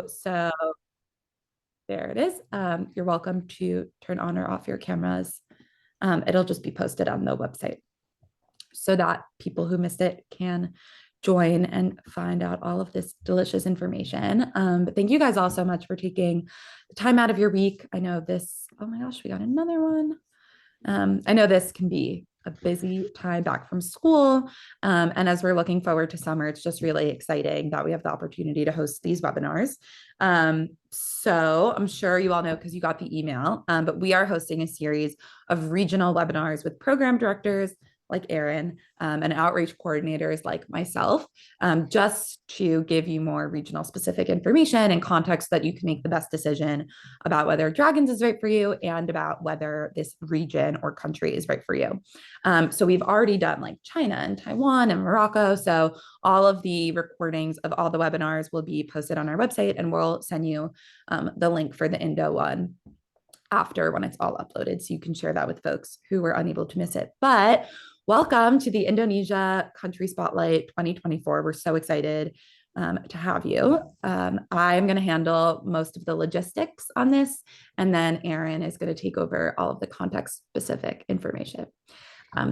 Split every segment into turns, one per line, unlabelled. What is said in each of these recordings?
So there it is. You're welcome to turn on or off your cameras. It'll just be posted on the website so that people who missed it can join and find out all of this delicious information. But thank you guys all so much for taking the time out of your week. I know this, oh my gosh, we got another one. I know this can be a busy time back from school. And as we're looking forward to summer, it's just really exciting that we have the opportunity to host these webinars. So I'm sure you all know because you got the email, but we are hosting a series of regional webinars with program directors like Erin, and outreach coordinators like myself, just to give you more regional specific information and context that you can make the best decision about whether Dragons is right for you and about whether this region or country is right for you. So we've already done like China and Taiwan and Morocco. So all of the recordings of all the webinars will be posted on our website, and we'll send you the link for the Indo one after when it's all uploaded, so you can share that with folks who were unable to miss it. But welcome to the Indonesia Country Spotlight 2024. We're so excited to have you. I'm going to handle most of the logistics on this, and then Erin is going to take over all of the context-specific information.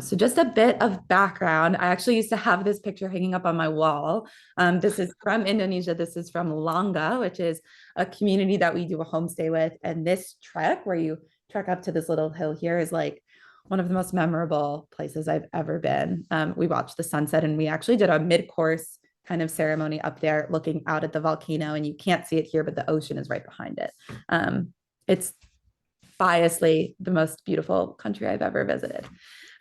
So just a bit of background. I actually used to have this picture hanging up on my wall. This is from Indonesia. This is from Langa, which is a community that we do a homestay with. And this trek, where you trek up to this little hill here, is like one of the most memorable places I've ever been. We watched the sunset, and we actually did a mid-course kind of ceremony up there looking out at the volcano, and you can't see it here, but the ocean is right behind it. It's biasly the most beautiful country I've ever visited.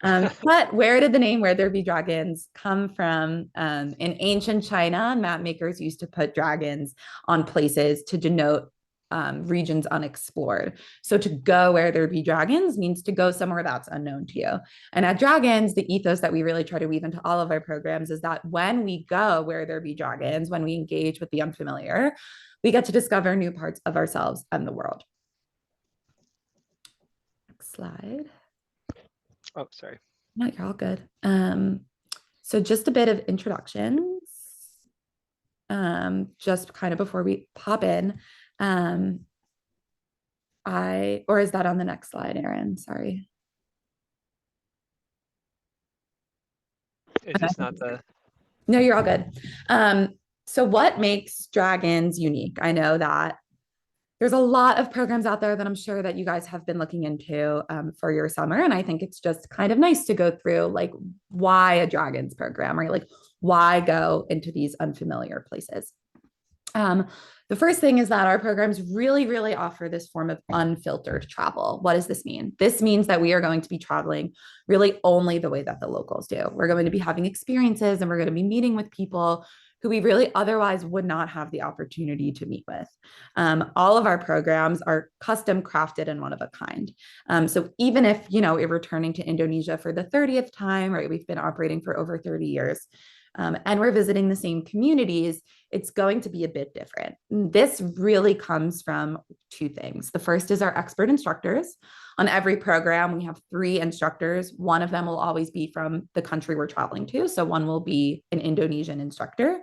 But where did the name Where There Be Dragons come from? In ancient China, map makers used to put dragons on places to denote regions unexplored. So to go where there be dragons means to go somewhere that's unknown to you. And at Dragons, the ethos that we really try to weave into all of our programs is that when we go where there be dragons, when we engage with the unfamiliar, we get to discover new parts of ourselves and the world. Next slide.
Oh, sorry.
No, you're all good. So just a bit of introductions, just kind of before we pop in. Or is that on the next slide, Erin? Sorry.
Is this not the...
No, you're all good. So what makes Dragons unique? I know that there's a lot of programs out there that I'm sure that you guys have been looking into for your summer. And I think it's just kind of nice to go through like why a Dragons program, right? Like why go into these unfamiliar places? The first thing is that our programs really, really offer this form of unfiltered travel. What does this mean? This means that we are going to be traveling really only the way that the locals do. We're going to be having experiences, and we're going to be meeting with people who we really otherwise would not have the opportunity to meet with. All of our programs are custom crafted and one of a kind. So even if, we're returning to Indonesia for the 30th time, right, we've been operating for over 30 years, and we're visiting the same communities, it's going to be a bit different. This really comes from two things. The first is our expert instructors. On every program, we have 3 instructors. One of them will always be from the country we're traveling to. So one will be an Indonesian instructor.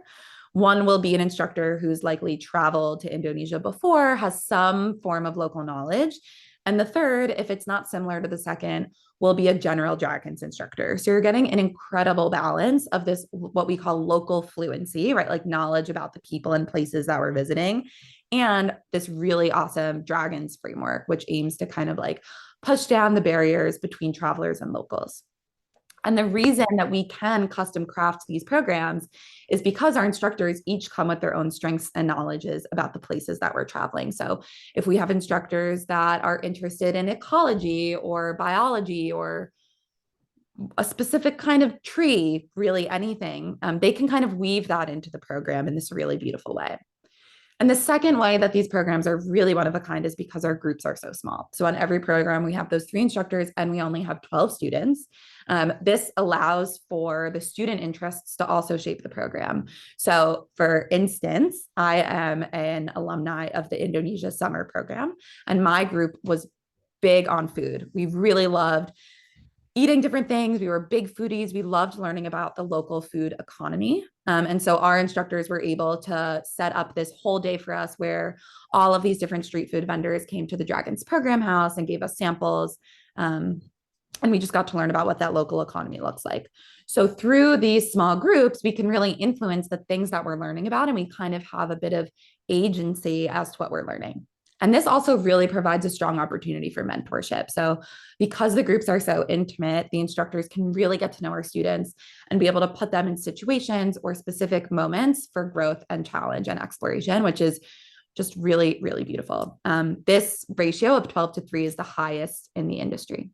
One will be an instructor who's likely traveled to Indonesia before, has some form of local knowledge. And the third, if it's not similar to the second, will be a general Dragons instructor. So you're getting an incredible balance of this, what we call local fluency, right? Like knowledge about the people and places that we're visiting, and this really awesome Dragons framework, which aims to kind of like push down the barriers between travelers and locals. And the reason that we can custom craft these programs is because our instructors each come with their own strengths and knowledges about the places that we're traveling. So if we have instructors that are interested in ecology or biology or a specific kind of tree, really anything, they can kind of weave that into the program in this really beautiful way. And the second way that these programs are really one of a kind is because our groups are so small. So on every program, we have those 3 instructors and we only have 12 students. This allows for the student interests to also shape the program. So for instance, I am an alumni of the Indonesia summer program, and my group was big on food. We really loved eating different things. We were big foodies. We loved learning about the local food economy. And so our instructors were able to set up this whole day for us where all of these different street food vendors came to the Dragons program house and gave us samples. And we just got to learn about what that local economy looks like. So through these small groups, we can really influence the things that we're learning about, and we kind of have a bit of agency as to what we're learning. And this also really provides a strong opportunity for mentorship. So, because the groups are so intimate, the instructors can really get to know our students and be able to put them in situations or specific moments for growth and challenge and exploration, which is just really, really beautiful. This ratio of 12-3 is the highest in the industry.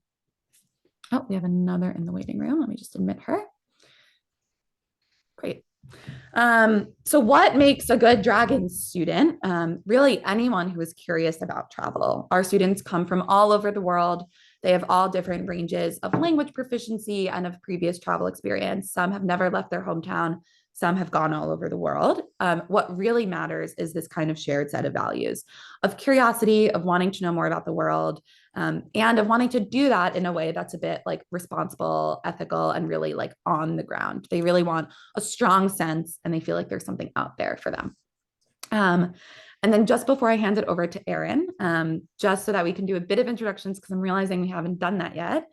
Oh, we have another in the waiting room. Let me just admit her. Great. So what makes a good Dragon student? Really anyone who is curious about travel. Our students come from all over the world. They have all different ranges of language proficiency and of previous travel experience. Some have never left their hometown. Some have gone all over the world. What really matters is this kind of shared set of values of curiosity, of wanting to know more about the world, and of wanting to do that in a way that's a bit like responsible, ethical, and really like on the ground. They really want a strong sense and they feel like there's something out there for them. And then just before I hand it over to Erin, just so that we can do a bit of introductions, because I'm realizing we haven't done that yet.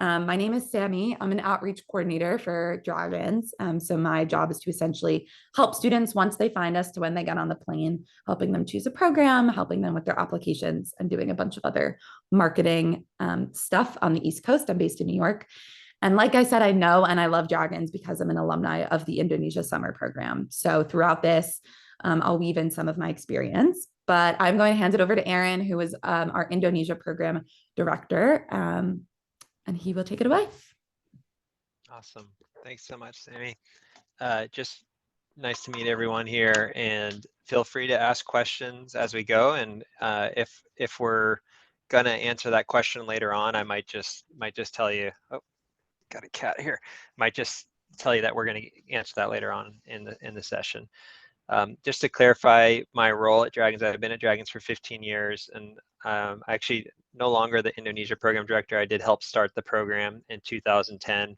My name is Sammi. I'm an outreach coordinator for Dragons. So my job is to essentially help students once they find us to when they get on the plane, helping them choose a program, helping them with their applications, and doing a bunch of other marketing stuff on the East Coast. I'm based in New York. And like I said, I know and I love Dragons because I'm an alumni of the Indonesia summer program. So throughout this, I'll weave in some of my experience. But I'm going to hand it over to Erin, who is our Indonesia program director. And he will take it away.
Awesome. Thanks so much, Sammi. Just nice to meet everyone here, and feel free to ask questions as we go. And if we're gonna answer that question later on, I might just tell you. Oh, got a cat here. Might just tell you that we're gonna answer that later on in the session. Just to clarify my role at Dragons, I've been at Dragons for 15 years, and actually no longer the Indonesia program director. I did help start the program in 2010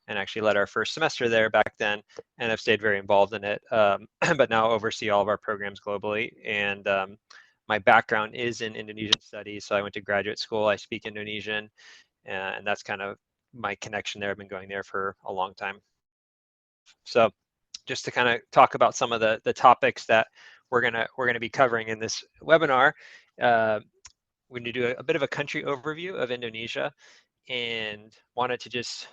and actually led our first semester there back then, and have stayed very involved in it, but now oversee all of our programs globally. And my background is in Indonesian studies, so I went to graduate school, I speak Indonesian, and that's kind of my connection there. I've been going there for a long time. So just to kind of talk about some of the topics that we're gonna be covering in this webinar. We're going to do a bit of a country overview of Indonesia, and wanted to just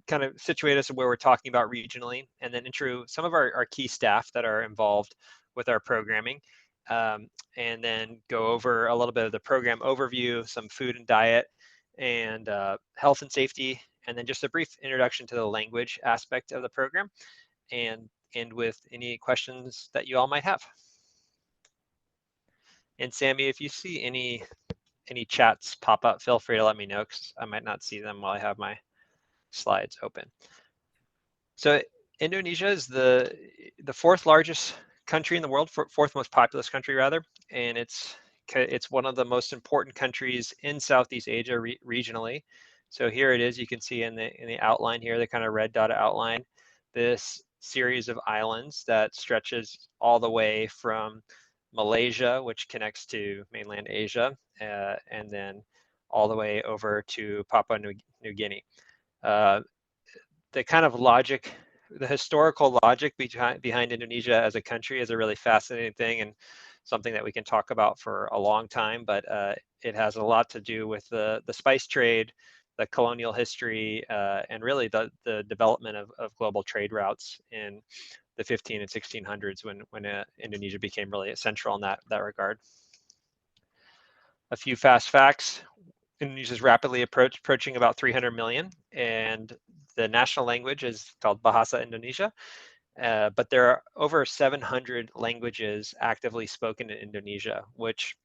kind of situate us where we're talking about regionally, and then intro some of our key staff that are involved with our programming, and then go over a little bit of the program overview, some food and diet, and health and safety, and then just a brief introduction to the language aspect of the program, and end with any questions that you all might have. And Sammi, if you see any chats pop up, feel free to let me know, because I might not see them while I have my slides open. So Indonesia is the fourth largest country in the world, fourth most populous country rather, and it's one of the most important countries in Southeast Asia regionally. So here it is, you can see in the outline here, the kind of red dotted outline, this series of islands that stretches all the way from Malaysia, which connects to mainland Asia, and then all the way over to Papua New Guinea. The kind of logic, the historical logic behind Indonesia as a country is a really fascinating thing, and something that we can talk about for a long time, but it has a lot to do with the spice trade, the colonial history, and really the development of global trade routes in the 15 and 1600s when Indonesia became really central in that regard. A few fast facts. Indonesia is rapidly approaching about 300 million, and the national language is called Bahasa Indonesia, but there are over 700 languages actively spoken in Indonesia, which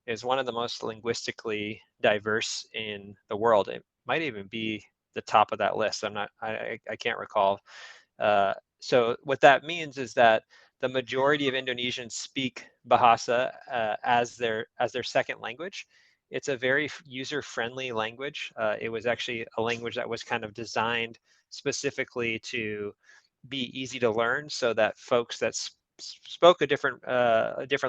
is one of the most linguistically diverse in the world. It might even be the top of that list. I can't recall. So what that means is that the majority of Indonesians speak Bahasa as their second language, it's a very user-friendly language. It was actually a language that was kind of designed specifically to be easy to learn, so that folks that spoke a different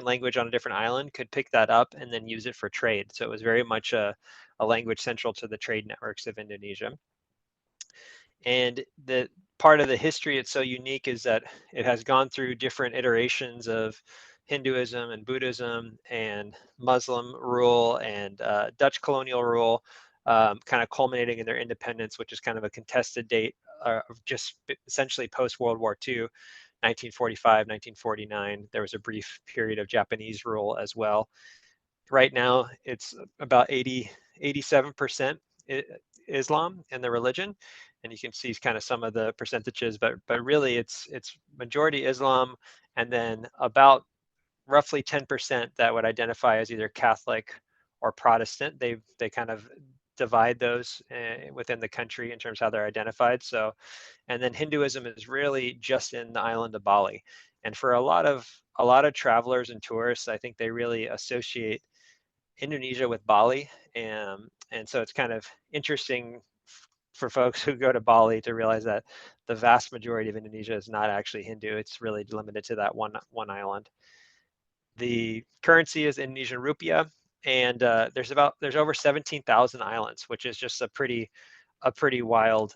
language on a different island could pick that up and then use it for trade. So it was very much a language central to the trade networks of Indonesia. And the part of the history it's so unique is that it has gone through different iterations of Hinduism and Buddhism and Muslim rule and Dutch colonial rule, kind of culminating in their independence, which is kind of a contested date of just essentially post World War II, 1945, 1949. There was a brief period of Japanese rule as well. Right now, it's about 87% Islam in the religion, and you can see kind of some of the percentages, but really it's majority Islam, and then about roughly 10% that would identify as either Catholic or Protestant. They kind of divide those within the country in terms of how they're identified. So, and then Hinduism is really just in the island of Bali, and for a lot of travelers and tourists, I think they really associate Indonesia with Bali, and so it's kind of interesting for folks who go to Bali to realize that the vast majority of Indonesia is not actually Hindu. It's really limited to that one island. The currency is Indonesian rupiah, and there's over 17,000 islands, which is just a pretty wild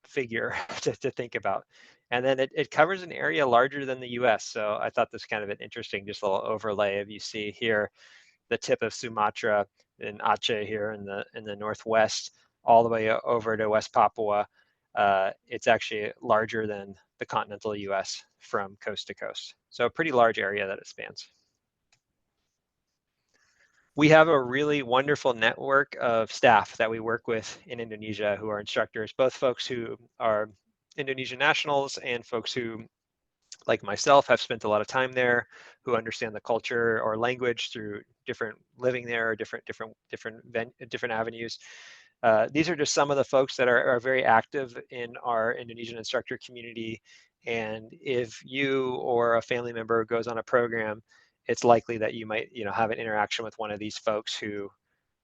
figure to think about. And then it covers an area larger than the U.S. So I thought this kind of an interesting, just a little overlay of you see here the tip of Sumatra in Aceh here in the northwest, all the way over to West Papua. It's actually larger than the continental U.S. from coast to coast. So a pretty large area that it spans. We have a really wonderful network of staff that we work with in Indonesia who are instructors, both folks who are Indonesian nationals and folks who, like myself, have spent a lot of time there, who understand the culture or language through different living there or different avenues. These are just some of the folks that are very active in our Indonesian instructor community. And if you or a family member goes on a program, it's likely that you might, have an interaction with one of these folks who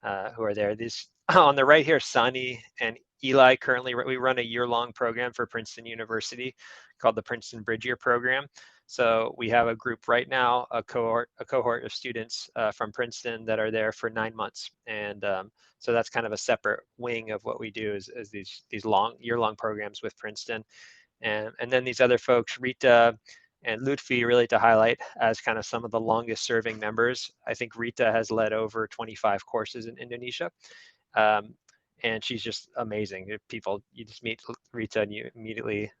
are there. These on the right here, Sani and Eli currently, we run a year-long program for Princeton University called the Princeton Bridge Year Program. So we have a group right now, a cohort of students from Princeton that are there for 9 months, and so that's kind of a separate wing of what we do is these long year-long programs with Princeton, and then these other folks, Rita and Lutfi, really to highlight as kind of some of the longest serving members. I think Rita has led over 25 courses in Indonesia. And she's just amazing. You just meet Rita and you immediately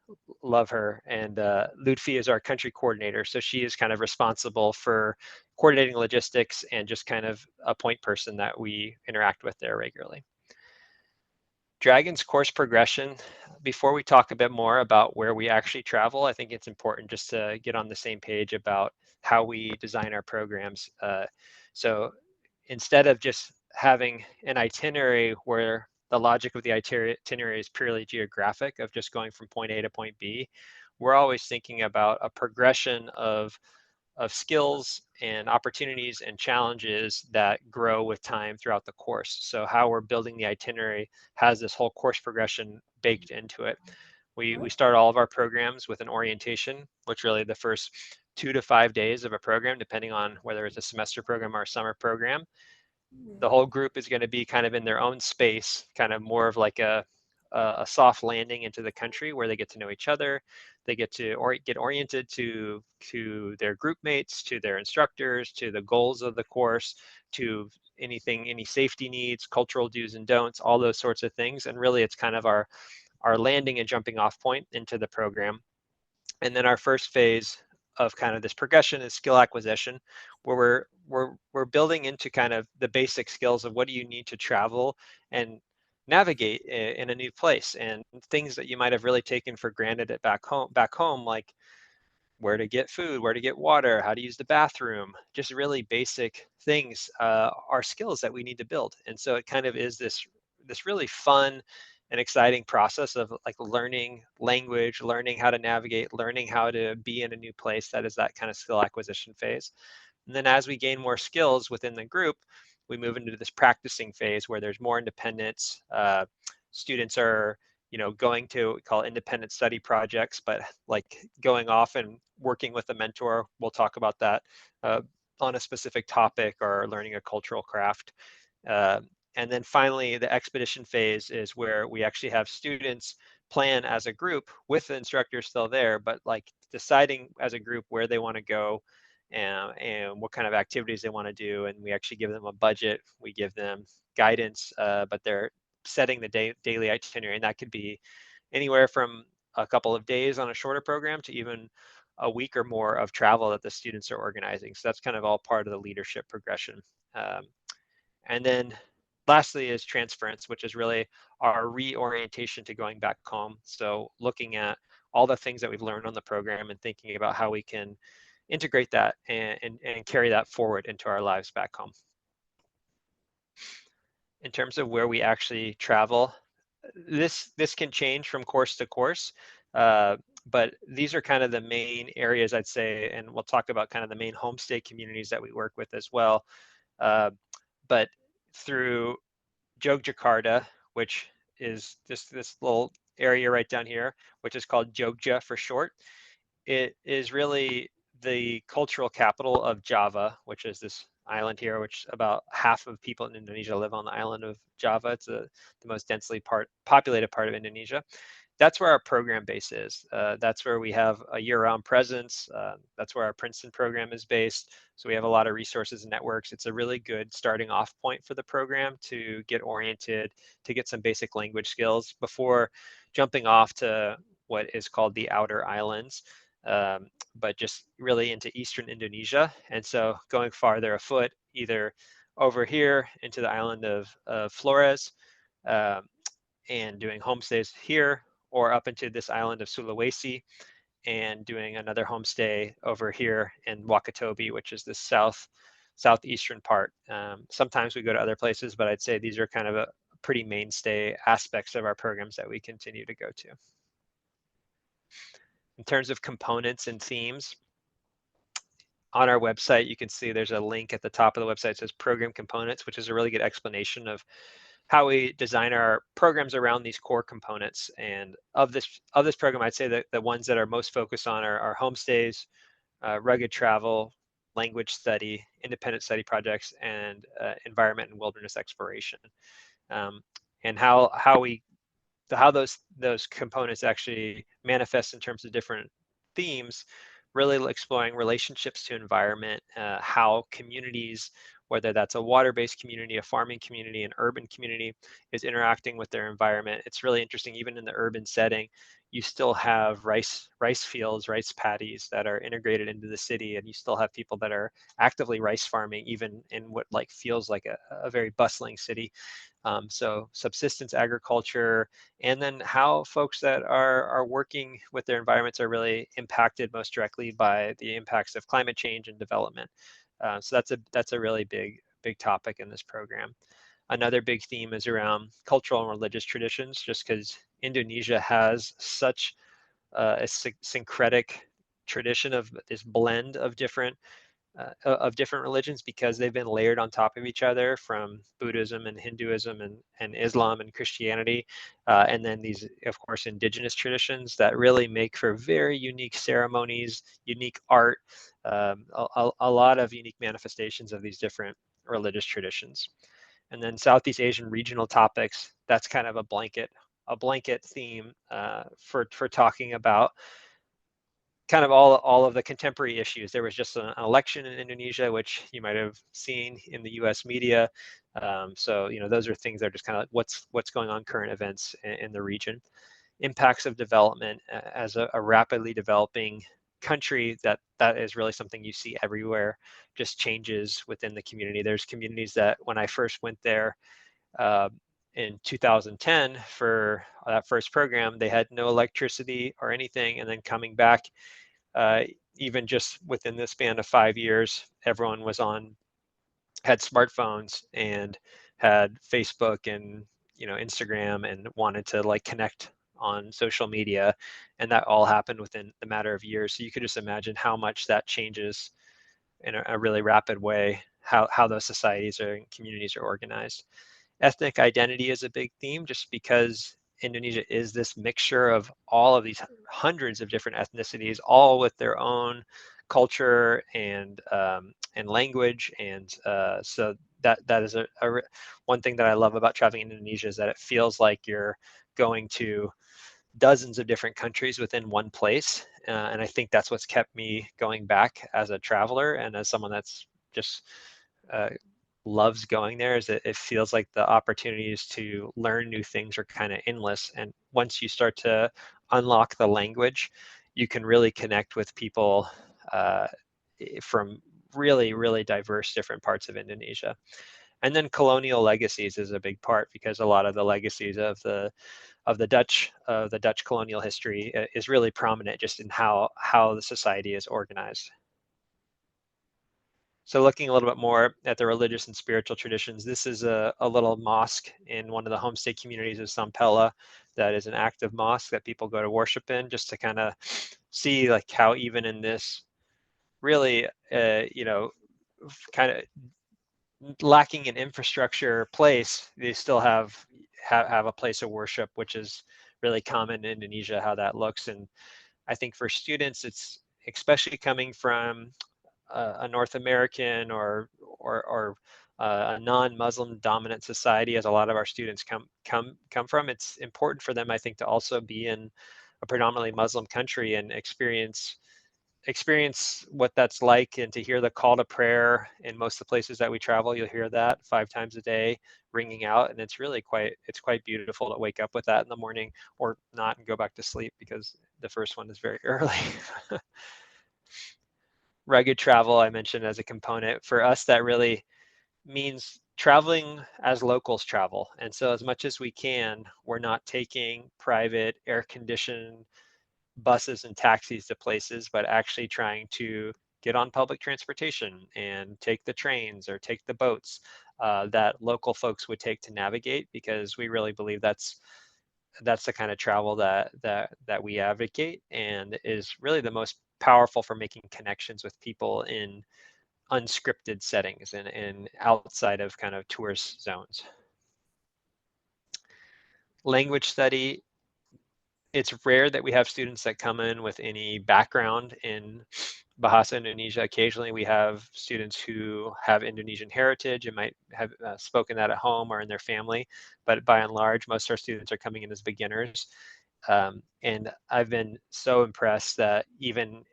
love her. And Lutfi is our country coordinator. So she is kind of responsible for coordinating logistics and just kind of a point person that we interact with there regularly. Dragon's course progression. Before we talk a bit more about where we actually travel, I think it's important just to get on the same page about how we design our programs. So instead of just having an itinerary where the logic of the itinerary is purely geographic of just going from point A to point B, we're always thinking about a progression of skills and opportunities and challenges that grow with time throughout the course. So how we're building the itinerary has this whole course progression baked into it. We start all of our programs with an orientation, which really the first 2 to 5 days of a program, depending on whether it's a semester program or a summer program. The whole group is going to be kind of in their own space, kind of more of like a soft landing into the country where they get to know each other. They get to get oriented to their group mates, to their instructors, to the goals of the course, to any safety needs, cultural do's and don'ts, all those sorts of things. And really, it's kind of our landing and jumping off point into the program. And then our first phase of kind of this progression is skill acquisition, where we're building into kind of the basic skills of what do you need to travel and navigate in a new place, and things that you might have really taken for granted at back home, like where to get food, where to get water, how to use the bathroom, just really basic things are skills that we need to build. And so it kind of is this really fun and exciting process of like learning language, learning how to navigate, learning how to be in a new place. That is that kind of skill acquisition phase. And then as we gain more skills within the group, we move into this practicing phase where there's more independence. Students are, going to, we call it independent study projects, but like going off and working with a mentor. We'll talk about that on a specific topic, or learning a cultural craft. And then finally, the expedition phase is where we actually have students plan as a group with the instructor still there, but like deciding as a group where they want to go, and what kind of activities they want to do. And we actually give them a budget, we give them guidance, but they're setting the daily itinerary. And that could be anywhere from a couple of days on a shorter program to even a week or more of travel that the students are organizing. So that's kind of all part of the leadership progression. And then lastly is transference, which is really our reorientation to going back home. So looking at all the things that we've learned on the program and thinking about how we can integrate that and carry that forward into our lives back home. In terms of where we actually travel, this can change from course to course, but these are kind of the main areas, I'd say, and we'll talk about kind of the main homestay communities that we work with as well. But through Yogyakarta, which is this little area right down here, which is called Jogja for short. It is really the cultural capital of Java, which is this island here, which about half of people in Indonesia live on the island of Java. It's the most densely populated part of Indonesia. That's where our program base is. That's where we have a year-round presence. That's where our Princeton program is based. So we have a lot of resources and networks. It's a really good starting off point for the program to get oriented, to get some basic language skills before jumping off to what is called the outer islands, but just really into Eastern Indonesia. And so going farther afoot, either over here into the island of Flores, and doing homestays here, or up into this island of Sulawesi and doing another homestay over here in Wakatobi, which is the southeastern part. Sometimes we go to other places, but I'd say these are kind of a pretty mainstay aspects of our programs that we continue to go to. In terms of components and themes, on our website, you can see there's a link at the top of the website that says program components, which is a really good explanation of how we design our programs around these core components. And of this program, I'd say that the ones that are most focused on are homestays, rugged travel, language study, independent study projects, and environment and wilderness exploration. And how those components actually manifest in terms of different themes, really exploring relationships to environment, how communities, whether that's a water-based community, a farming community, an urban community, is interacting with their environment. It's really interesting, even in the urban setting, you still have rice fields, rice paddies that are integrated into the city, and you still have people that are actively rice farming, even in what feels like a very bustling city. So subsistence agriculture, and then how folks that are working with their environments are really impacted most directly by the impacts of climate change and development. So that's a really big topic in this program. Another big theme is around cultural and religious traditions, just because Indonesia has such a syncretic tradition of this blend of different religions, because they've been layered on top of each other, from Buddhism and Hinduism and Islam and Christianity, and then these, of course, indigenous traditions that really make for very unique ceremonies, unique art, a lot of unique manifestations of these different religious traditions. And then Southeast Asian regional topics, that's kind of a blanket theme for talking about kind of all of the contemporary issues. There was just an election in Indonesia, which you might have seen in the U.S. media. So those are things that are just kind of like what's going on, current events in the region. Impacts of development as a rapidly developing country, that is really something you see everywhere. Just changes within the community. There's communities that when I first went there in 2010 for that first program, they had no electricity or anything, and then coming back, even just within the span of 5 years, everyone had smartphones and had Facebook and Instagram, and wanted to connect on social media, and that all happened within a matter of years. So you could just imagine how much that changes in a really rapid way, how those societies or communities are organized. Ethnic identity is a big theme, just because Indonesia is this mixture of all of these hundreds of different ethnicities, all with their own culture and language, and so that is one thing that I love about traveling in Indonesia, is that it feels like you're going to dozens of different countries within one place, and I think that's what's kept me going back as a traveler and as someone that's just uh, loves going there, is that it feels like the opportunities to learn new things are kind of endless. And once you start to unlock the language, you can really connect with people from really, really diverse different parts of Indonesia. And then colonial legacies is a big part, because a lot of the legacies of the Dutch colonial history is really prominent just in how the society is organized. So looking a little bit more at the religious and spiritual traditions, this is a little mosque in one of the homestay communities of Sampella that is an active mosque that people go to worship in, just to kind of see like how even in this really, kind of lacking in infrastructure place, they still have a place of worship, which is really common in Indonesia, how that looks. And I think for students, it's especially coming from a North American or a non-Muslim dominant society, as a lot of our students come from. It's important for them, I think, to also be in a predominantly Muslim country and experience what that's like, and to hear the call to prayer in most of the places that we travel. You'll hear that 5 times a day ringing out, and it's quite beautiful to wake up with that in the morning, or not, and go back to sleep, because the first one is very early. Rugged travel I mentioned as a component. For us, that really means traveling as locals travel. And so as much as we can, we're not taking private air-conditioned buses and taxis to places, but actually trying to get on public transportation and take the trains or take the boats that local folks would take to navigate, because we really believe that's the kind of travel that we advocate, and is really the most powerful for making connections with people in unscripted settings and outside of kind of tourist zones. Language study, it's rare that we have students that come in with any background in Bahasa Indonesia. Occasionally we have students who have Indonesian heritage and might have spoken that at home or in their family, but by and large, most of our students are coming in as beginners. And I've been so impressed that even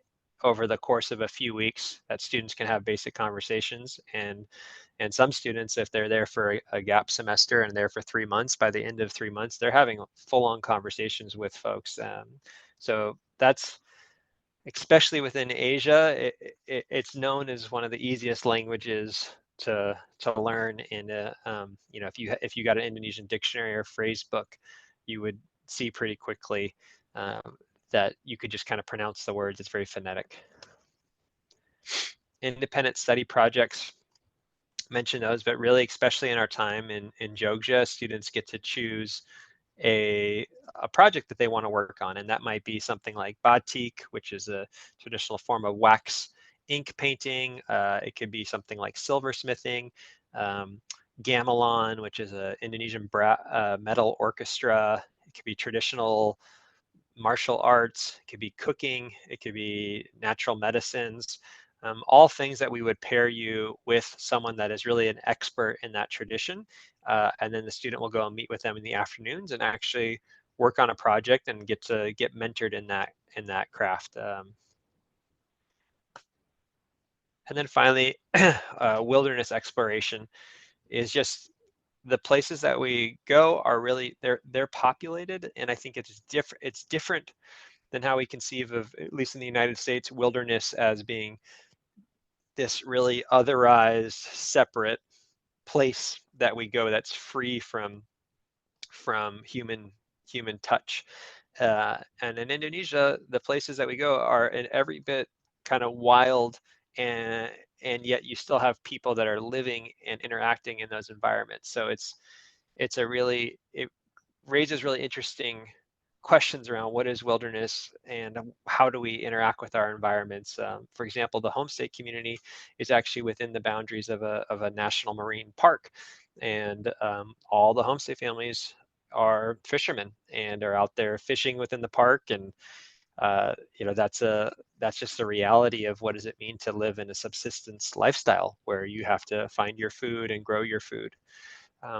over the course of a few weeks, that students can have basic conversations, and some students, if they're there for a gap semester and there for 3 months, by the end of 3 months, they're having full-on conversations with folks. So that's, especially within Asia, it's known as one of the easiest languages to learn. And if you got an Indonesian dictionary or phrase book, you would see pretty quickly that you could just kind of pronounce the words. It's very phonetic. Independent study projects, mention those, but really, especially in our time in Jogja, students get to choose a project that they want to work on, and that might be something like batik, which is a traditional form of wax ink painting. It could be something like silversmithing, gamelan, which is an Indonesian metal orchestra. It could be traditional martial arts, it could be cooking, it could be natural medicines, all things that we would pair you with someone that is really an expert in that tradition. And then the student will go and meet with them in the afternoons and actually work on a project and get mentored in that craft. And then finally, wilderness exploration is just, the places that we go are really, they're populated, and I think it's different than how we conceive of, at least in the United States, wilderness as being this really otherized, separate place that we go that's free from human touch. And in Indonesia, the places that we go are in every bit kind of wild, and yet you still have people that are living and interacting in those environments. So it raises really interesting questions around what is wilderness and how do we interact with our environments. For example, the homestay community is actually within the boundaries of a national marine park, and all the homestay families are fishermen and are out there fishing within the park. And that's just the reality of what does it mean to live in a subsistence lifestyle where you have to find your food and grow your food.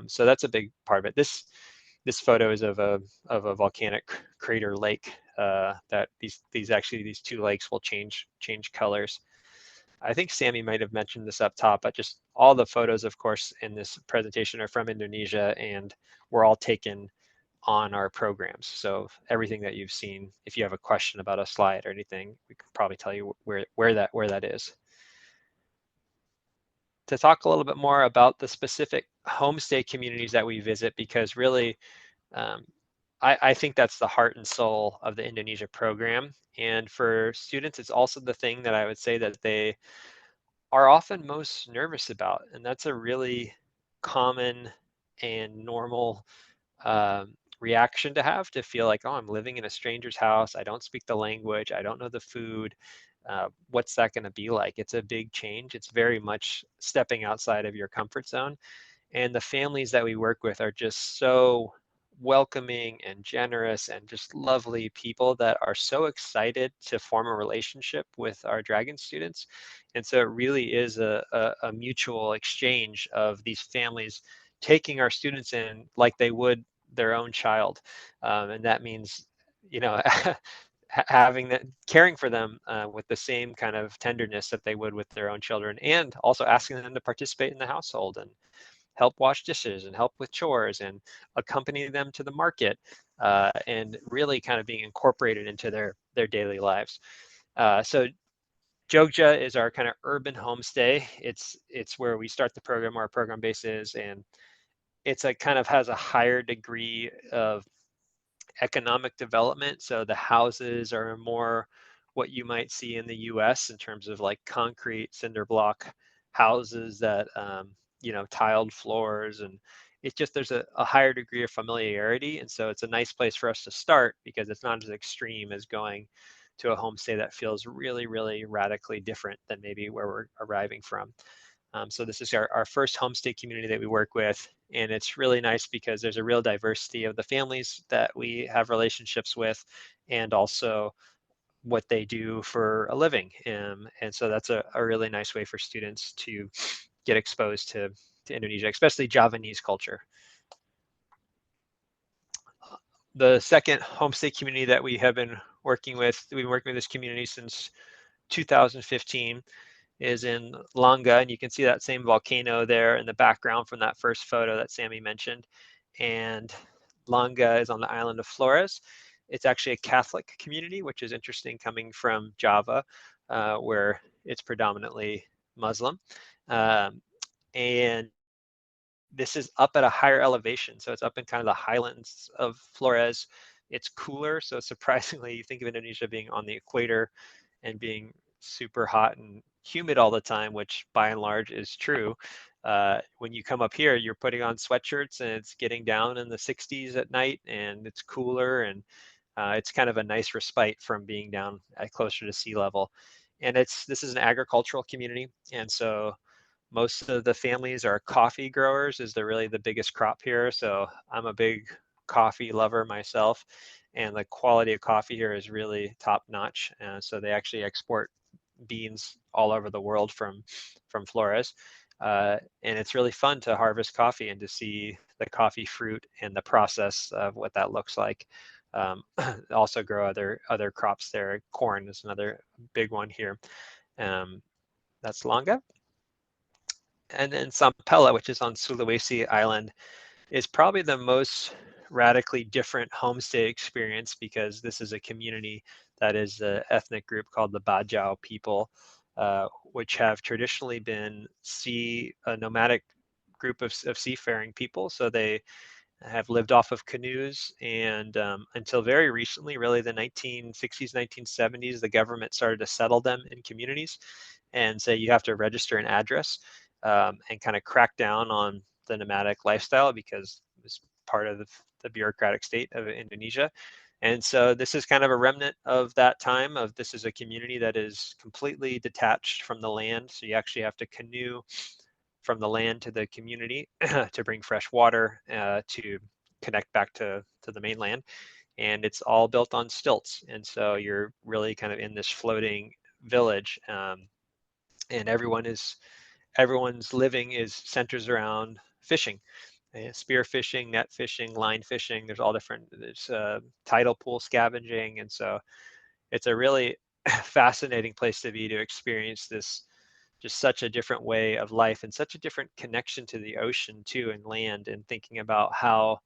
So that's a big part of it. This photo is of a volcanic crater lake. That these two lakes will change colors. I think Sammy might have mentioned this up top, but just all the photos, of course, in this presentation are from Indonesia, and were all taken on our programs. So everything that you've seen, if you have a question about a slide or anything, we can probably tell you where that is. To talk a little bit more about the specific homestay communities that we visit, because really, I think that's the heart and soul of the Indonesia program. And for students, it's also the thing that I would say that they are often most nervous about. And that's a really common and normal reaction to have, to feel like, oh, I'm living in a stranger's house. I don't speak the language. I don't know the food. What's that going to be like? It's a big change. It's very much stepping outside of your comfort zone. And the families that we work with are just so welcoming and generous and just lovely people that are so excited to form a relationship with our Dragon students. And so it really is a mutual exchange of these families taking our students in like they would their own child. And that means, you know, having that, caring for them with the same kind of tenderness that they would with their own children, and also asking them to participate in the household and help wash dishes and help with chores and accompany them to the market, and really kind of being incorporated into their daily lives. So Jogja is our kind of urban homestay. It's where we start the program, where our program base is, and it's a kind of has a higher degree of economic development. So the houses are more what you might see in the US in terms of like concrete cinder block houses that, tiled floors. And it's just, there's a higher degree of familiarity. And so it's a nice place for us to start, because it's not as extreme as going to a homestay that feels really, really radically different than maybe where we're arriving from. So this is our first homestay community that we work with, and it's really nice because there's a real diversity of the families that we have relationships with, and also what they do for a living. And so that's a really nice way for students to get exposed to Indonesia, especially Javanese culture. The second homestay community that we have been working with, we've been working with this community since 2015, is in Langa, and you can see that same volcano there in the background from that first photo that Sammy mentioned. And Langa is on the island of Flores. It's actually a Catholic community, which is interesting coming from Java, where it's predominantly Muslim. And this is up at a higher elevation, so it's up in kind of the highlands of Flores. It's cooler, so surprisingly, you think of Indonesia being on the equator and being super hot and humid all the time, which by and large is true. When you come up here, you're putting on sweatshirts and it's getting down in the 60s at night, and it's cooler, and it's kind of a nice respite from being down at closer to sea level. And this is an agricultural community, and so most of the families are coffee growers, is really the biggest crop here. So I'm a big coffee lover myself, and the quality of coffee here is really top notch. So they actually export beans all over the world from Flores. And it's really fun to harvest coffee and to see the coffee fruit and the process of what that looks like. Also grow other crops there. Corn is another big one here. That's Langa. And then Sampella, which is on Sulawesi Island, is probably the most radically different homestay experience, because this is a community that is an ethnic group called the Bajau people, which have traditionally been a nomadic group of seafaring people. So they have lived off of canoes, and until very recently, really the 1960s, 1970s, the government started to settle them in communities and say you have to register an address, and kind of crack down on the nomadic lifestyle, because it was part of the bureaucratic state of Indonesia. And so this is kind of a remnant of that time of this is a community that is completely detached from the land. So you actually have to canoe from the land to the community to bring fresh water to connect back to the mainland. And it's all built on stilts. And so you're really kind of in this floating village. And everyone's living is centers around fishing, spear fishing, net fishing, line fishing. There's all different. There's tidal pool scavenging, and so it's a really fascinating place to be to experience this. Just such a different way of life and such a different connection to the ocean too and land, and thinking about how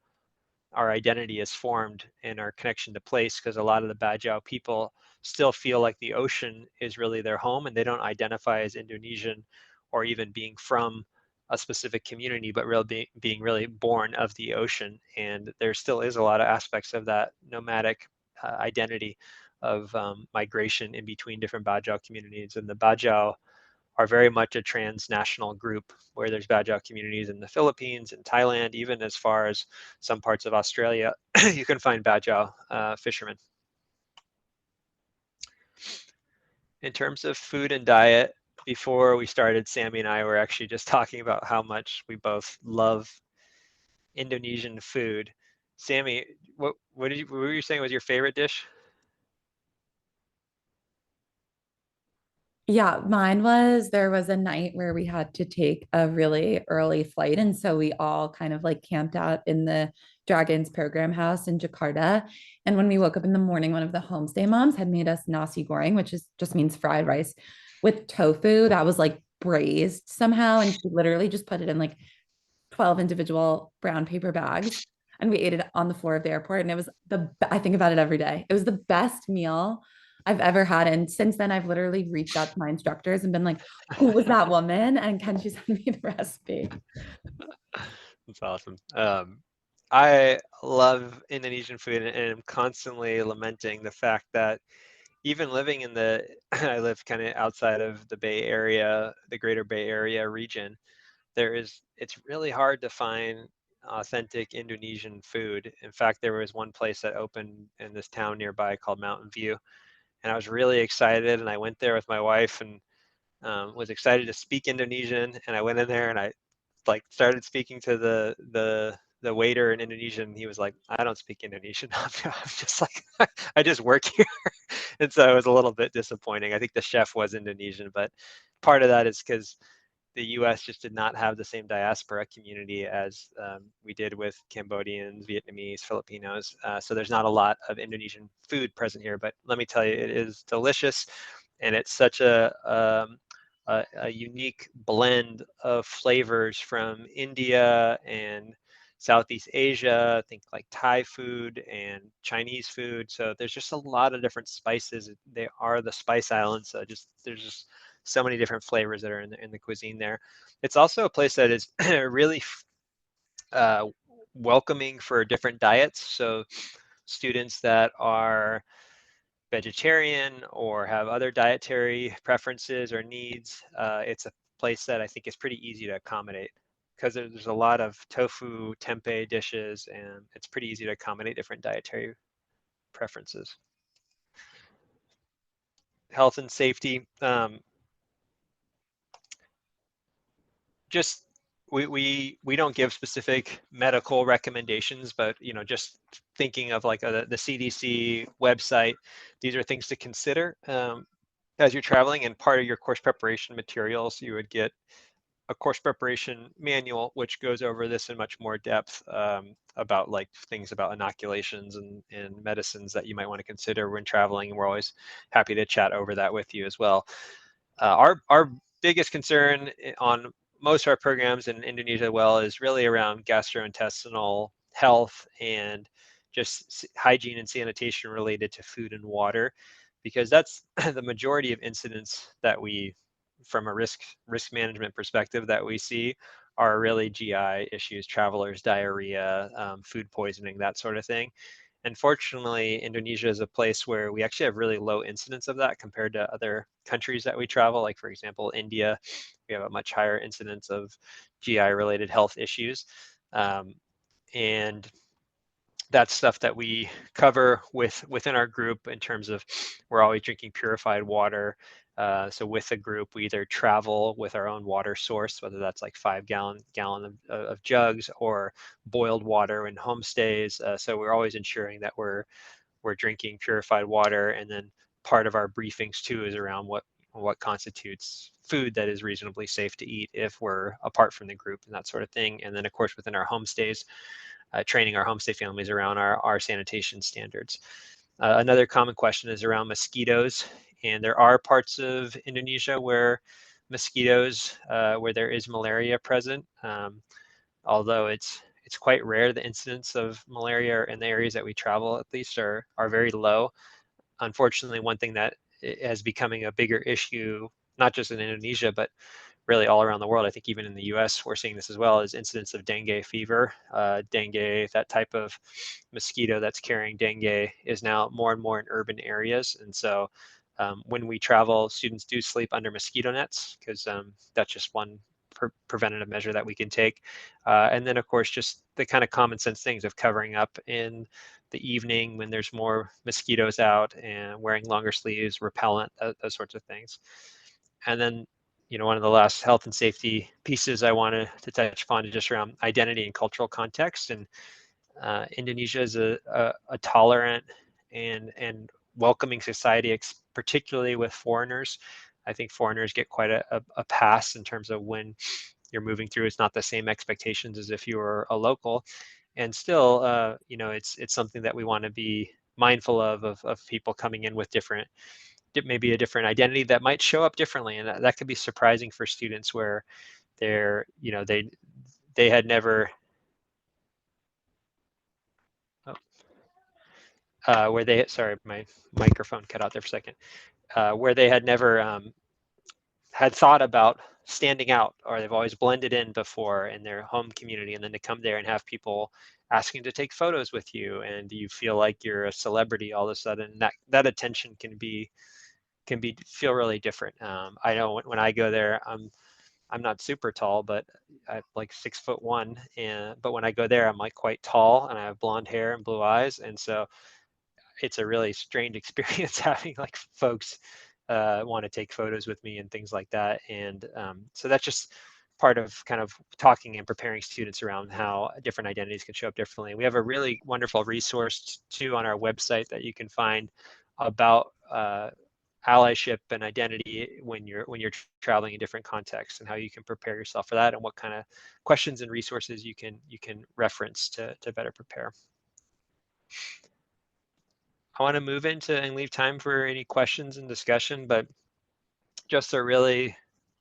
our identity is formed and our connection to place, because a lot of the Bajau people still feel like the ocean is really their home and they don't identify as Indonesian or even being from a specific community, but being really born of the ocean. And there still is a lot of aspects of that nomadic identity of migration in between different Bajau communities. And the Bajau are very much a transnational group where there's Bajau communities in the Philippines and Thailand, even as far as some parts of Australia, you can find Bajau fishermen. In terms of food and diet, before we started, Sammy and I were actually just talking about how much we both love Indonesian food. Sammy, what were you saying was your favorite dish?
Yeah, mine was there was a night where we had to take a really early flight. And so we all kind of like camped out in the Dragons program house in Jakarta. And when we woke up in the morning, one of the homestay moms had made us nasi goreng, which is just means fried rice with tofu that was like braised somehow. And she literally just put it in like 12 individual brown paper bags. And we ate it on the floor of the airport. And it was I think about it every day. It was the best meal I've ever had. And since then, I've literally reached out to my instructors and been like, who was that woman? And can she send me the recipe?
That's awesome. I love Indonesian food and am constantly lamenting the fact that even living in the, I live kind of outside of the Bay Area, the greater Bay Area region, it's really hard to find authentic Indonesian food. In fact, there was one place that opened in this town nearby called Mountain View, and I was really excited. And I went there with my wife and was excited to speak Indonesian. And I went in there and I like started speaking to the waiter in Indonesian. And he was like, "I don't speak Indonesian." I'm just like, I just work here, and so it was a little bit disappointing. I think the chef was Indonesian, but part of that is because the U.S. just did not have the same diaspora community as we did with Cambodians, Vietnamese, Filipinos. So there's not a lot of Indonesian food present here. But let me tell you, it is delicious, and it's such a unique blend of flavors from India and Southeast Asia, think like Thai food and Chinese food. So there's just a lot of different spices. They are the Spice Islands. So there's just so many different flavors that are in the cuisine there. It's also a place that is really uh, welcoming for different diets. So students that are vegetarian or have other dietary preferences or needs, it's a place that I think is pretty easy to accommodate because there's a lot of tofu, tempeh dishes, and it's pretty easy to accommodate different dietary preferences. Health and safety. Just we don't give specific medical recommendations, but just thinking of like the CDC website, these are things to consider as you're traveling. And part of your course preparation materials, you would get a course preparation manual, which goes over this in much more depth about like things about inoculations and medicines that you might want to consider when traveling. And we're always happy to chat over that with you as well. Our biggest concern on most of our programs in Indonesia well is really around gastrointestinal health and just hygiene and sanitation related to food and water, because that's the majority of incidents that we, from a risk management perspective, that we see are really GI issues, travelers, diarrhea, food poisoning, that sort of thing. And fortunately, Indonesia is a place where we actually have really low incidence of that compared to other countries that we travel. Like, for example, India, we have a much higher incidence of GI related health issues. And that's stuff that we cover within our group in terms of we're always drinking purified water. So with a group, we either travel with our own water source, whether that's like 5-gallon of jugs or boiled water in homestays. So we're always ensuring that we're drinking purified water. And then part of our briefings too is around what constitutes food that is reasonably safe to eat if we're apart from the group and that sort of thing. And then of course within our homestays, training our homestay families around our sanitation standards. Another common question is around mosquitoes, and there are parts of Indonesia where mosquitoes, where there is malaria present, although it's quite rare. The incidence of malaria in the areas that we travel, at least, are very low. Unfortunately, one thing that is becoming a bigger issue, not just in Indonesia, but really all around the world, I think even in the US, we're seeing this as well, is incidents of dengue fever. Dengue, that type of mosquito that's carrying dengue, is now more and more in urban areas. And so when we travel, students do sleep under mosquito nets because that's just one preventative measure that we can take. And then, of course, just the kind of common sense things of covering up in the evening when there's more mosquitoes out and wearing longer sleeves, repellent, those sorts of things. And then, one of the last health and safety pieces I wanted to touch upon is just around identity and cultural context. And Indonesia is a tolerant and welcoming society, particularly with foreigners. I think foreigners get quite a pass in terms of when you're moving through. It's not the same expectations as if you were a local. And still, it's something that we want to be mindful of people coming in with maybe a different identity that might show up differently, and that could be surprising for students where they're they had never where they sorry, my microphone cut out there for a second, where they had never had thought about standing out, or they've always blended in before in their home community, and then to come there and have people asking to take photos with you and you feel like you're a celebrity all of a sudden, that attention can feel really different. I know when I go there, I'm not super tall, but I'm like 6'1", but when I go there, I'm like quite tall and I have blonde hair and blue eyes, and so it's a really strange experience having like folks want to take photos with me and things like that. And so that's just part of kind of talking and preparing students around how different identities can show up differently. We have a really wonderful resource too on our website that you can find about allyship and identity when you're traveling in different contexts, and how you can prepare yourself for that, and what kind of questions and resources you can reference to better prepare. I want to move into and leave time for any questions and discussion, but just a really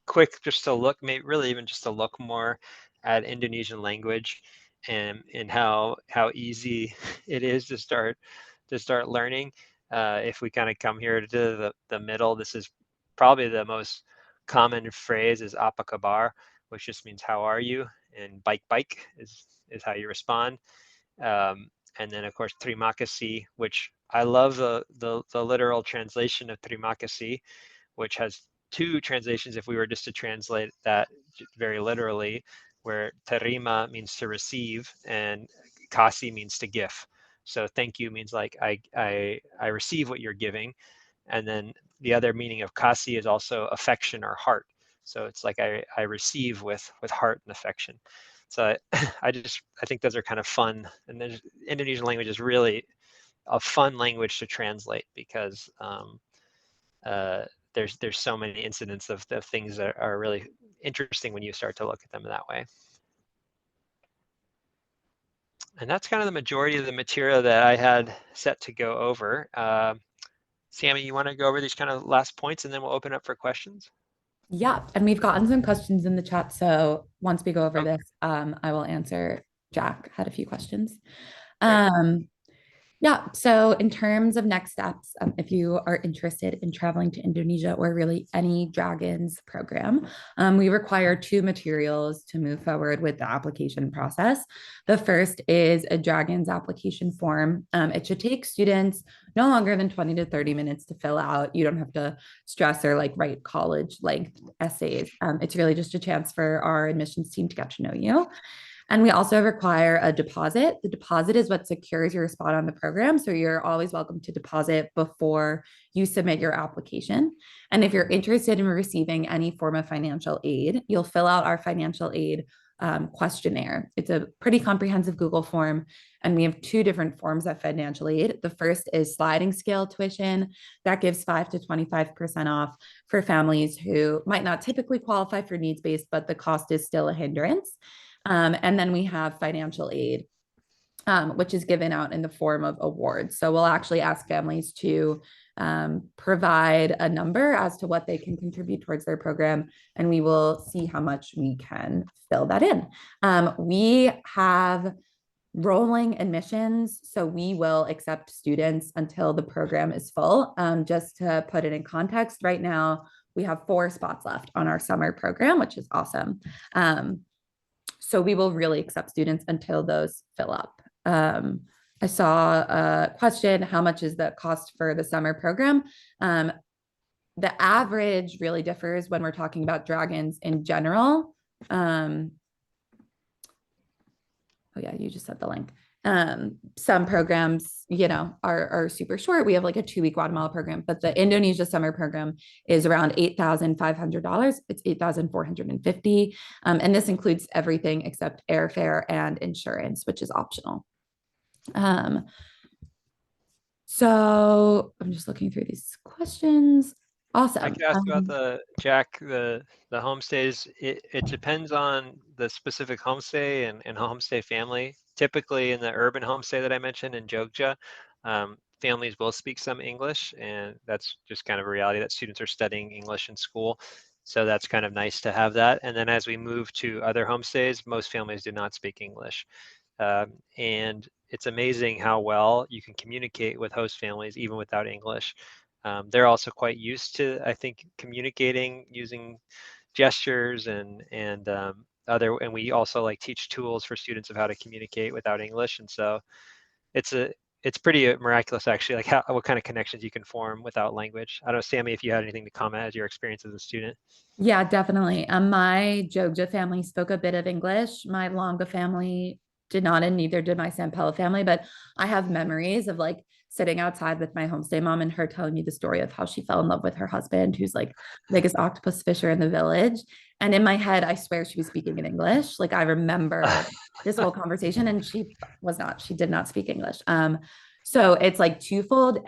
quick, just to look, maybe really even just to look more at Indonesian language and how easy it is to start learning. If we kind of come here to the middle, this is probably the most common phrase is apa kabar, which just means how are you, and bike is how you respond. And then of course terima kasih, which I love the literal translation of terima kasih, which has two translations if we were just to translate that very literally, where terima means to receive and kasih means to give. So thank you means like I receive what you're giving, and then the other meaning of kasih is also affection or heart. So it's like I receive with heart and affection. So I think those are kind of fun, and then Indonesian language is really a fun language to translate because there's so many incidents of things that are really interesting when you start to look at them that way. And that's kind of the majority of the material that I had set to go over. Sammi, you want to go over these kind of last points and then we'll open up for questions?
Yeah, and we've gotten some questions in the chat. So once we go over
Okay,
this, I will answer. Jack had a few questions.
great.
Yeah, so in terms of next steps, if you are interested in traveling to Indonesia or really any Dragons program, we require two materials to move forward with the application process. The first is a Dragons application form. It should take students no longer than 20 to 30 minutes to fill out. You don't have to stress or like write college length essays. It's really just a chance for our admissions team to get to know you. And we also require a deposit. The deposit is what secures your spot on the program. So you're always welcome to deposit before you submit your application. And if you're interested in receiving any form of financial aid, you'll fill out our financial aid questionnaire. It's a pretty comprehensive Google form, and we have two different forms of financial aid. The first is sliding scale tuition that gives 5 to 25% off for families who might not typically qualify for needs based, but the cost is still a hindrance. And then we have financial aid, which is given out in the form of awards. So we'll actually ask families to provide a number as to what they can contribute towards their program, and we will see how much we can fill that in. We have rolling admissions, so we will accept students until the program is full. Just to put it in context, right now we have 4 spots left on our summer program, which is awesome. So we will really accept students until those fill up. I saw a question, how much is the cost for the summer program? The average really differs when we're talking about dragons in general. Oh yeah, you just said the link. Some programs, are super short. We have like a 2-week Guatemala program, but the Indonesia summer program is around $8,500. It's 8,450. And this includes everything except airfare and insurance, which is optional. So I'm just looking through these questions. Awesome.
I could ask about the homestays. It depends on the specific homestay and homestay family. Typically in the urban homestay that I mentioned in Jogja, families will speak some English, and that's just kind of a reality that students are studying English in school. So that's kind of nice to have that. And then as we move to other homestays, most families do not speak English. And it's amazing how well you can communicate with host families even without English. They're also quite used to, I think, communicating using gestures and and we also like teach tools for students of how to communicate without English. And so it's pretty miraculous actually, like what kind of connections you can form without language. I don't know, Sammy, if you had anything to comment as your experience as a student.
Yeah, definitely. My Jogja family spoke a bit of English. My Longa family did not, and neither did my Sampella family. But I have memories of like sitting outside with my homestay mom and her telling me the story of how she fell in love with her husband, who's like biggest octopus fisher in the village. And in my head, I swear she was speaking in English. Like I remember this whole conversation, and she was not. She did not speak English. So it's like twofold.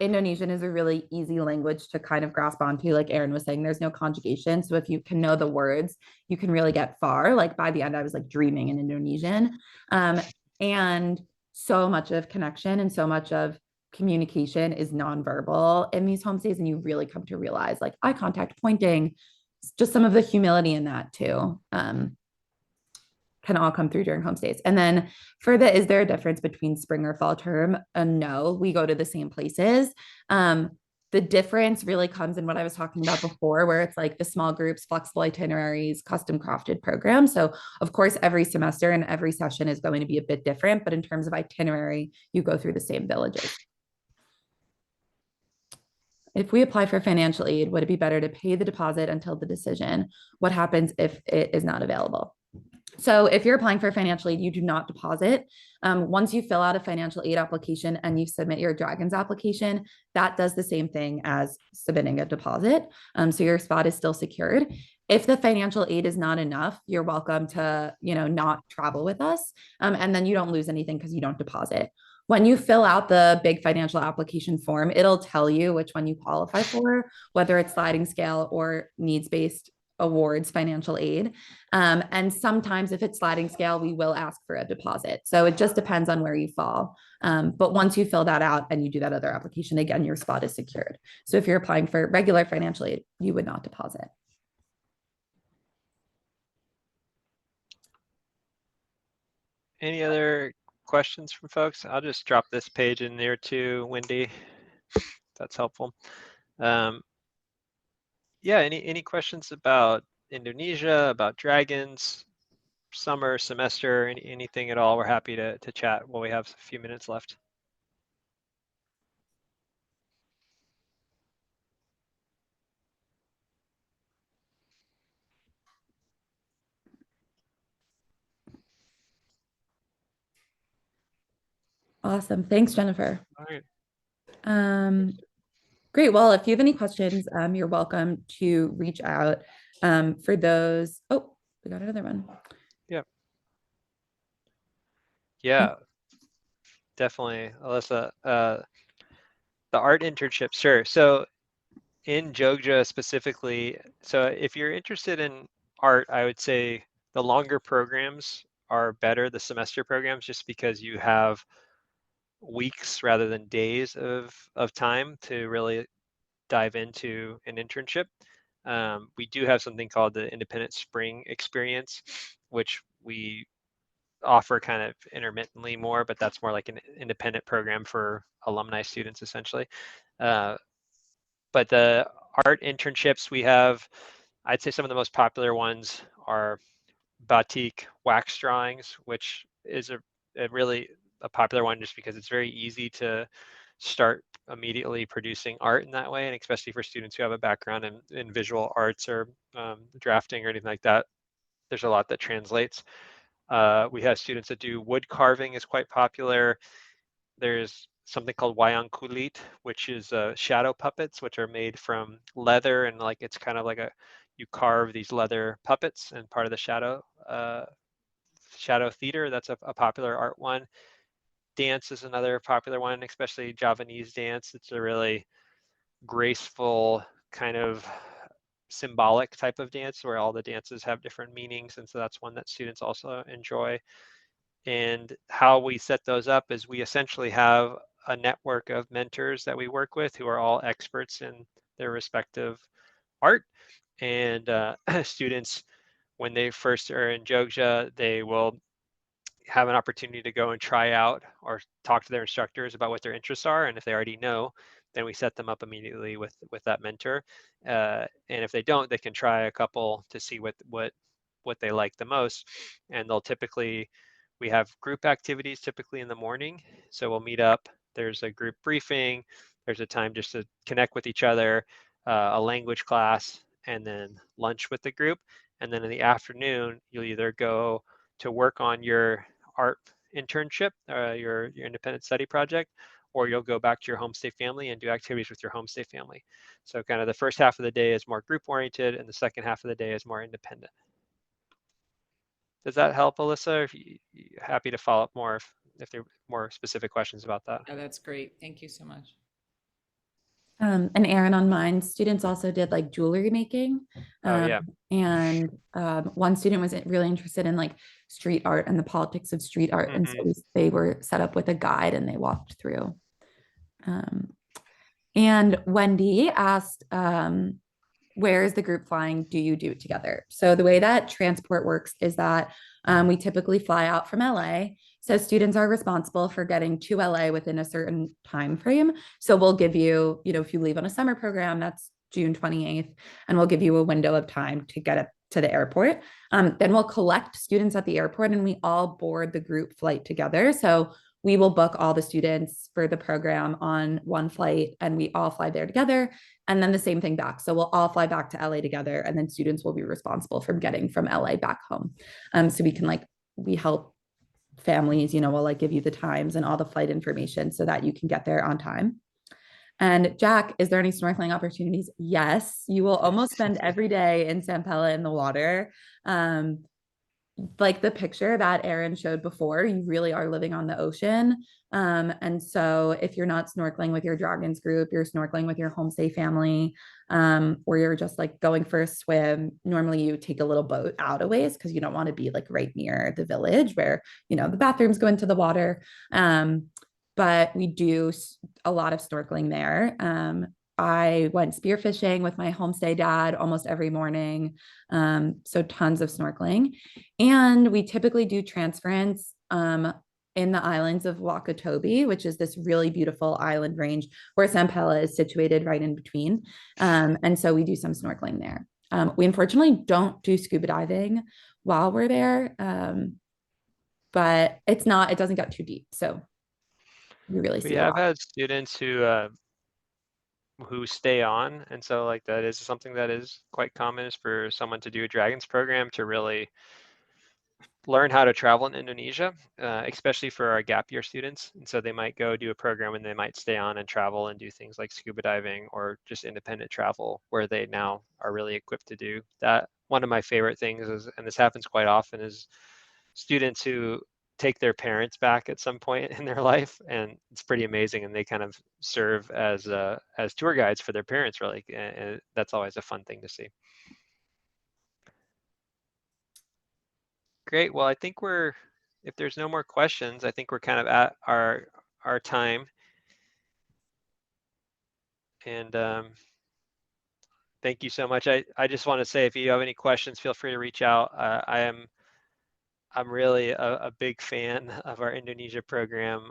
Indonesian is a really easy language to kind of grasp onto. Like Aaron was saying, there's no conjugation. So if you can know the words, you can really get far. Like by the end, I was like dreaming in Indonesian. And so much of connection and so much of communication is nonverbal in these homestays. And you really come to realize like eye contact, pointing, just some of the humility in that too. Can all come through during homestays. And then for is there a difference between spring or fall term? No, we go to the same places. The difference really comes in what I was talking about before, where it's like the small groups, flexible itineraries, custom crafted programs. So, of course, every semester and every session is going to be a bit different, but in terms of itinerary, you go through the same villages. If we apply for financial aid, would it be better to pay the deposit until the decision? What happens if it is not available? So if you're applying for financial aid, you do not deposit. Once you fill out a financial aid application and you submit your Dragons application, that does the same thing as submitting a deposit. So your spot is still secured. If the financial aid is not enough, you're welcome to, not travel with us. And then you don't lose anything because you don't deposit. When you fill out the big financial application form, it'll tell you which one you qualify for, whether it's sliding scale or needs-based awards financial aid. And sometimes if it's sliding scale, we will ask for a deposit. So it just depends on where you fall. But once you fill that out and you do that other application, again, your spot is secured. So if you're applying for regular financial aid, you would not deposit.
Any other questions from folks? I'll just drop this page in there too, Wendy. That's helpful. Yeah, any questions about Indonesia, about dragons, summer, semester, anything at all? We're happy to chat while we have a few minutes left.
Awesome. Thanks, Jennifer.
All right.
Um, Great. Well, if you have any questions, you're welcome to reach out. For those, oh, we got another one.
Yeah. Yeah, definitely, Alyssa. The art internship, sure. So in Jogja specifically, so if you're interested in art, I would say the longer programs are better, the semester programs, just because you have weeks rather than days of time to really dive into an internship. We do have something called the Independent Spring Experience, which we offer kind of intermittently more, but that's more like an independent program for alumni students essentially. Uh, but the art internships we have, I'd say some of the most popular ones are batik wax drawings, which is a really a popular one just because it's very easy to start immediately producing art in that way, and especially for students who have a background in visual arts or drafting or anything like that. There's a lot that translates. We have students that do wood carving is quite popular. There's something called wayang kulit, which is shadow puppets, which are made from leather, and like it's kind of like you carve these leather puppets, and part of the shadow theater. That's a popular art one. Dance is another popular one, especially Javanese dance. It's a really graceful kind of symbolic type of dance where all the dances have different meanings, and so that's one that students also enjoy. And how we set those up is we essentially have a network of mentors that we work with who are all experts in their respective art. And students, when they first are in Jogja, they will have an opportunity to go and try out or talk to their instructors about what their interests are. And if they already know, then we set them up immediately with that mentor. And if they don't, they can try a couple to see what they like the most. And they'll typically, we have group activities typically in the morning. So we'll meet up. There's a group briefing. There's a time just to connect with each other, a language class, and then lunch with the group. And then in the afternoon, you'll either go to work on your art internship, your independent study project, or you'll go back to your homestay family and do activities with your homestay family. So kind of the first half of the day is more group oriented and the second half of the day is more independent. Does that help, Alyssa? Or happy to follow up more if there are more specific questions about that.
Yeah, that's great. Thank you so much.
And Aaron, on mine, students also did like jewelry making.
Oh yeah.
One student was really interested in like street art and the politics of street art. And so they were set up with a guide and they walked through. And Wendy asked, where is the group flying? Do you do it together? So the way that transport works is that we typically fly out from LA. So students are responsible for getting to LA within a certain time frame. So we'll give you, if you leave on a summer program, that's June 28th, and we'll give you a window of time to get up to the airport. Then we'll collect students at the airport and we all board the group flight together. So we will book all the students for the program on one flight and we all fly there together. And then the same thing back. So we'll all fly back to LA together and then students will be responsible for getting from LA back home. So we help families, we'll like give you the times and all the flight information so that you can get there on time. And Jack, is there any snorkeling opportunities? Yes, you will almost spend every day in San Pela in the water. Like the picture that Aaron showed before, you really are living on the ocean. And so if you're not snorkeling with your dragons group, you're snorkeling with your homestay family, or you're just like going for a swim. Normally you take a little boat out a ways because you don't want to be like right near the village where, the bathrooms go into the water. But we do a lot of snorkeling there. I went spearfishing with my homestay dad almost every morning. So tons of snorkeling. And we typically do transference in the islands of Wakatobi, which is this really beautiful island range where San Pela is situated right in between. And so we do some snorkeling there. We unfortunately don't do scuba diving while we're there, but it doesn't get too deep. So we really
We
see a
have
lot.
had students who stay on, and so like that is something that is quite common, is for someone to do a dragons program to really learn how to travel in Indonesia, especially for our gap year students. And so they might go do a program and they might stay on and travel and do things like scuba diving or just independent travel where they now are really equipped to do that. One of my favorite things is, and this happens quite often, is students who take their parents back at some point in their life, and it's pretty amazing. And they kind of serve as tour guides for their parents, really. And that's always a fun thing to see. Great. Well, I think if there's no more questions, I think we're kind of at our time. And thank you so much. I just want to say, if you have any questions, feel free to reach out. I'm really a big fan of our Indonesia program.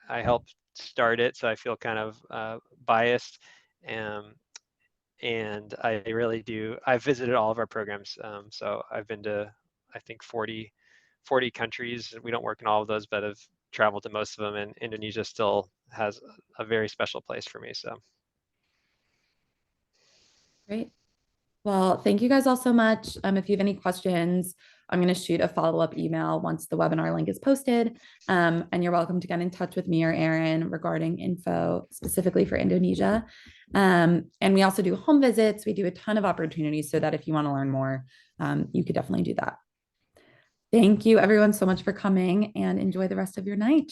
I helped start it, so I feel kind of biased. And I really do. I've visited all of our programs. So I've been to, I think, 40 countries. We don't work in all of those, but I've traveled to most of them, and Indonesia still has a very special place for me. So
Great. Well, thank you guys all so much. If you have any questions, I'm going to shoot a follow-up email once the webinar link is posted. And you're welcome to get in touch with me or Aaron regarding info specifically for Indonesia. And we also do home visits. We do a ton of opportunities so that if you want to learn more, you could definitely do that. Thank you everyone so much for coming, and enjoy the rest of your night.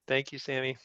thank you, Sammi.